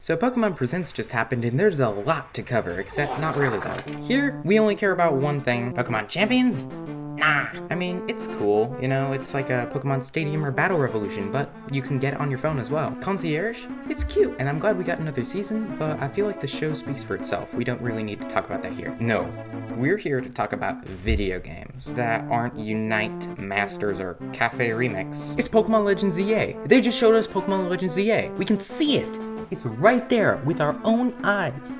So Pokemon Presents just happened and there's a lot to cover, except not really though. Here, we only care about one thing. Pokemon Champions? Nah. I mean, it's cool, you know, it's like a Pokemon Stadium or Battle Revolution, but you can get it on your phone as well. Concierge? It's cute, and I'm glad we got another season, but I feel like the show speaks for itself. We don't really need to talk about that here. No, we're here to talk about video games that aren't Unite, Masters, or Cafe Remix. It's Pokemon Legends ZA. They just showed us Pokemon Legends ZA. We can see it. It's right there with our own eyes.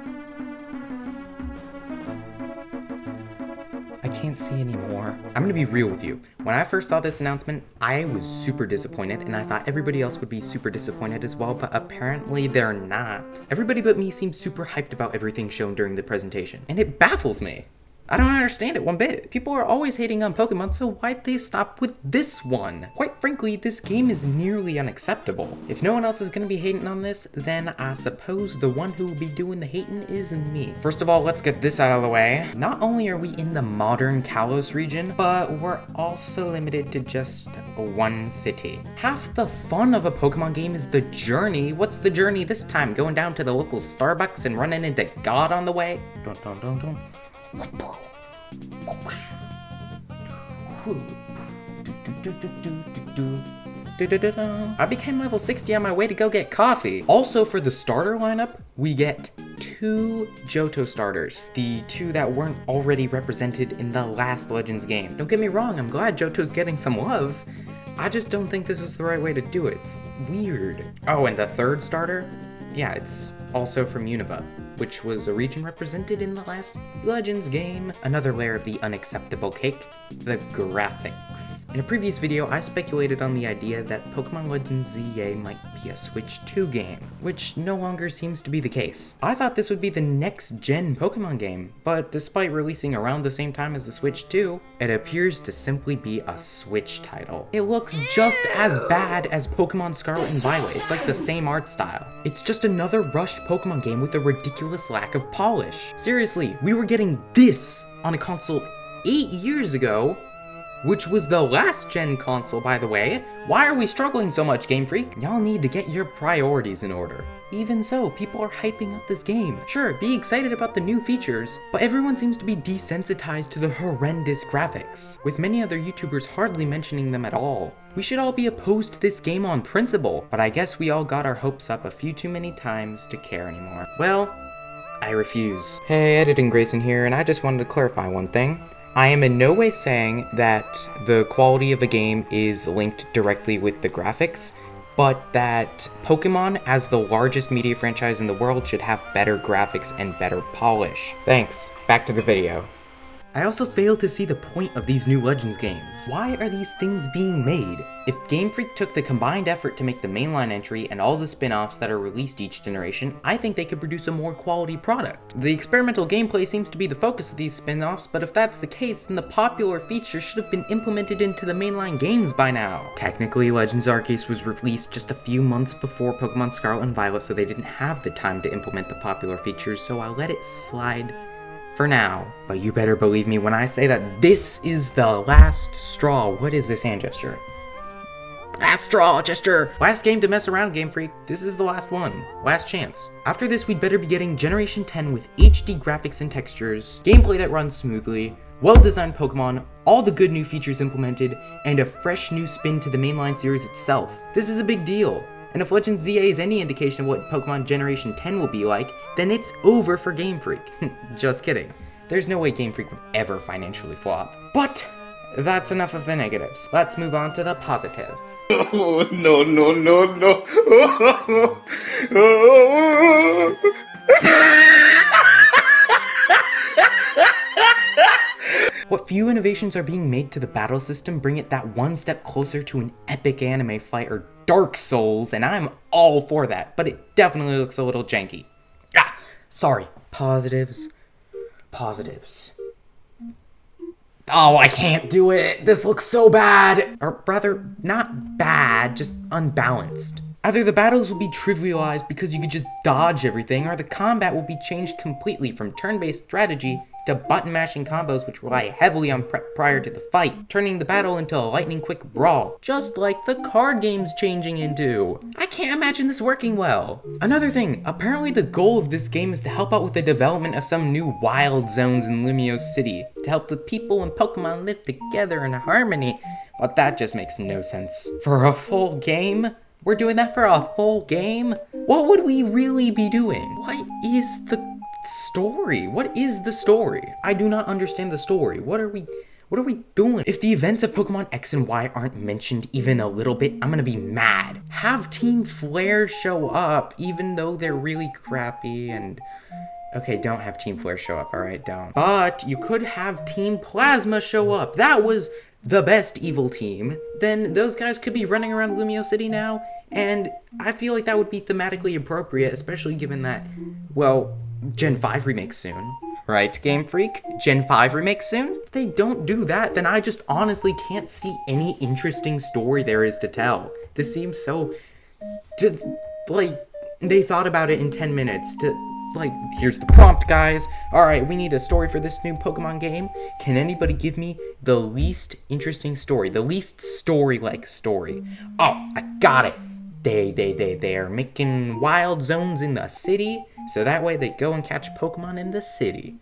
I can't see anymore. I'm gonna be real with you. When I first saw this announcement, I was super disappointed, and I thought everybody else would be super disappointed as well, but apparently they're not. Everybody but me seems super hyped about everything shown during the presentation, and it baffles me. I don't understand it one bit. People are always hating on Pokemon, so why'd they stop with this one? Quite frankly, this game is nearly unacceptable. If no one else is gonna be hating on this, then I suppose the one who will be doing the hating is me. First of all, let's get this out of the way. Not only are we in the modern Kalos region, but we're also limited to just one city. Half the fun of a Pokemon game is the journey. What's the journey this time? Going down to the local Starbucks and running into God on the way? Dun dun dun dun. I became level 60 on my way to go get coffee. Also for the starter lineup, we get 2 Johto starters. The 2 that weren't already represented in the last Legends game. Don't get me wrong, I'm glad Johto's getting some love. I just don't think this was the right way to do it. It's weird. Oh, and the 3rd starter? Yeah, it's also from Unova, which was a region represented in the last Legends game. Another layer of the unacceptable cake, the graphics. In a previous video, I speculated on the idea that Pokemon Legends ZA might be a Switch 2 game, which no longer seems to be the case. I thought this would be the next-gen Pokemon game, but despite releasing around the same time as the Switch 2, it appears to simply be a Switch title. It looks just as bad as Pokemon Scarlet and Violet. It's like the same art style. It's just another rushed Pokemon game with a ridiculous lack of polish. Seriously, we were getting this on a console 8 years ago, which was the last gen console, by the way. Why are we struggling so much, Game Freak? Y'all need to get your priorities in order. Even so, people are hyping up this game. Sure, be excited about the new features, but everyone seems to be desensitized to the horrendous graphics, with many other YouTubers hardly mentioning them at all. We should all be opposed to this game on principle, but I guess we all got our hopes up a few too many times to care anymore. Well, I refuse. Hey, Editing Grayson here, and I just wanted to clarify one thing. I am in no way saying that the quality of a game is linked directly with the graphics, but that Pokemon, as the largest media franchise in the world, should have better graphics and better polish. Thanks. Back to the video. I also fail to see the point of these new Legends games. Why are these things being made? If Game Freak took the combined effort to make the mainline entry and all the spin-offs that are released each generation, I think they could produce a more quality product. The experimental gameplay seems to be the focus of these spin-offs, but if that's the case, then the popular features should have been implemented into the mainline games by now. Technically, Legends Arceus was released just a few months before Pokemon Scarlet and Violet, so they didn't have the time to implement the popular features, so I'll let it slide for now. But you better believe me when I say that this is the last straw. What is this hand gesture? Last straw gesture! Last game to mess around, Game Freak. This is the last one. Last chance. After this, we'd better be getting Generation 10 with HD graphics and textures, gameplay that runs smoothly, well-designed Pokemon, all the good new features implemented, and a fresh new spin to the mainline series itself. This is a big deal. And if Legends ZA is any indication of what Pokemon Generation 10 will be like, then it's over for Game Freak. Just kidding. There's no way Game Freak would ever financially flop. But that's enough of the negatives. Let's move on to the positives. Oh, no, no, no, no. What few innovations are being made to the battle system bring it that one step closer to an epic anime fight or Dark Souls, and I'm all for that, but it definitely looks a little janky. Sorry. Positives. Positives. Oh, I can't do it. This looks so bad. Or rather, not bad, just unbalanced. Either the battles will be trivialized because you could just dodge everything, or the combat will be changed completely from turn-based strategy to button mashing combos which rely heavily on prep prior to the fight, turning the battle into a lightning quick brawl, just like the card game's changing into. I can't imagine this working well. Another thing, apparently the goal of this game is to help out with the development of some new wild zones in Lumio City, to help the people and Pokemon live together in harmony, but that just makes no sense. For a full game? We're doing that for a full game? What would we really be doing? What is the story? What is the story? I do not understand the story. What are we doing? If the events of Pokemon X and Y aren't mentioned even a little bit, I'm gonna be mad. Have Team Flare show up, even though they're really crappy and... Okay, don't have Team Flare show up, alright? Don't. But you could have Team Plasma show up. That was the best evil team. Then those guys could be running around Lumio City now, and I feel like that would be thematically appropriate, especially given that, well, Gen 5 remakes soon. Right, Game Freak? Gen 5 remakes soon? If they don't do that, then I just honestly can't see any interesting story there is to tell. This seems so... like, they thought about it in 10 minutes to... Like, here's the prompt, guys. Alright, we need a story for this new Pokemon game. Can anybody give me the least interesting story? The least story-like story. Oh, I got it. They are making wild zones in the city, so that way they go and catch Pokemon in the city.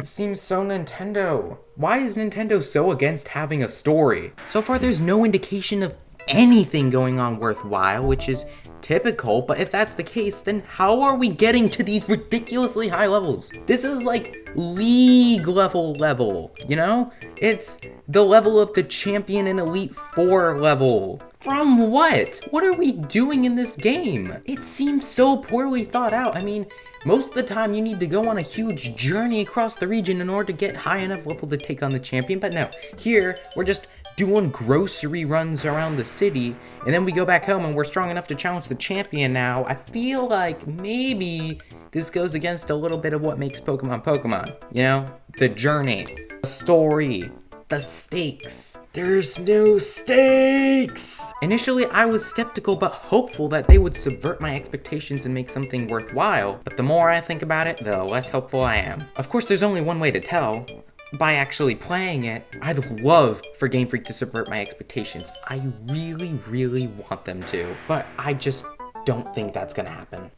Seems so Nintendo. Why is Nintendo so against having a story? So far, there's no indication of anything going on worthwhile, which is typical, but if that's the case, then how are we getting to these ridiculously high levels? This is like league level, you know? It's the level of the champion in Elite Four level. From what? What are we doing in this game? It seems so poorly thought out. I mean, most of the time you need to go on a huge journey across the region in order to get high enough level to take on the champion, but no, here we're just doing grocery runs around the city, and then we go back home and we're strong enough to challenge the champion now. I feel like maybe this goes against a little bit of what makes Pokemon Pokemon, you know? The journey, the story, the stakes. There's no stakes! Initially, I was skeptical but hopeful that they would subvert my expectations and make something worthwhile, but the more I think about it, the less hopeful I am. Of course, there's only one way to tell. By actually playing it. I'd love for Game Freak to subvert my expectations. I really want them to, but I just don't think that's gonna happen.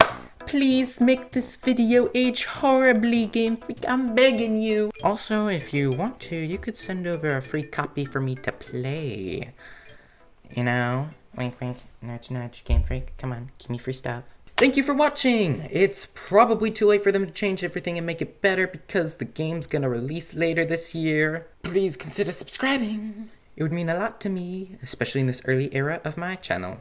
Please make this video age horribly, Game Freak, I'm begging you. Also, if you want to, you could send over a free copy for me to play. You know? Wink wink, nudge nudge, Game Freak, come on, give me free stuff. Thank you for watching! It's probably too late for them to change everything and make it better because the game's gonna release later this year. Please consider subscribing. It would mean a lot to me, especially in this early era of my channel.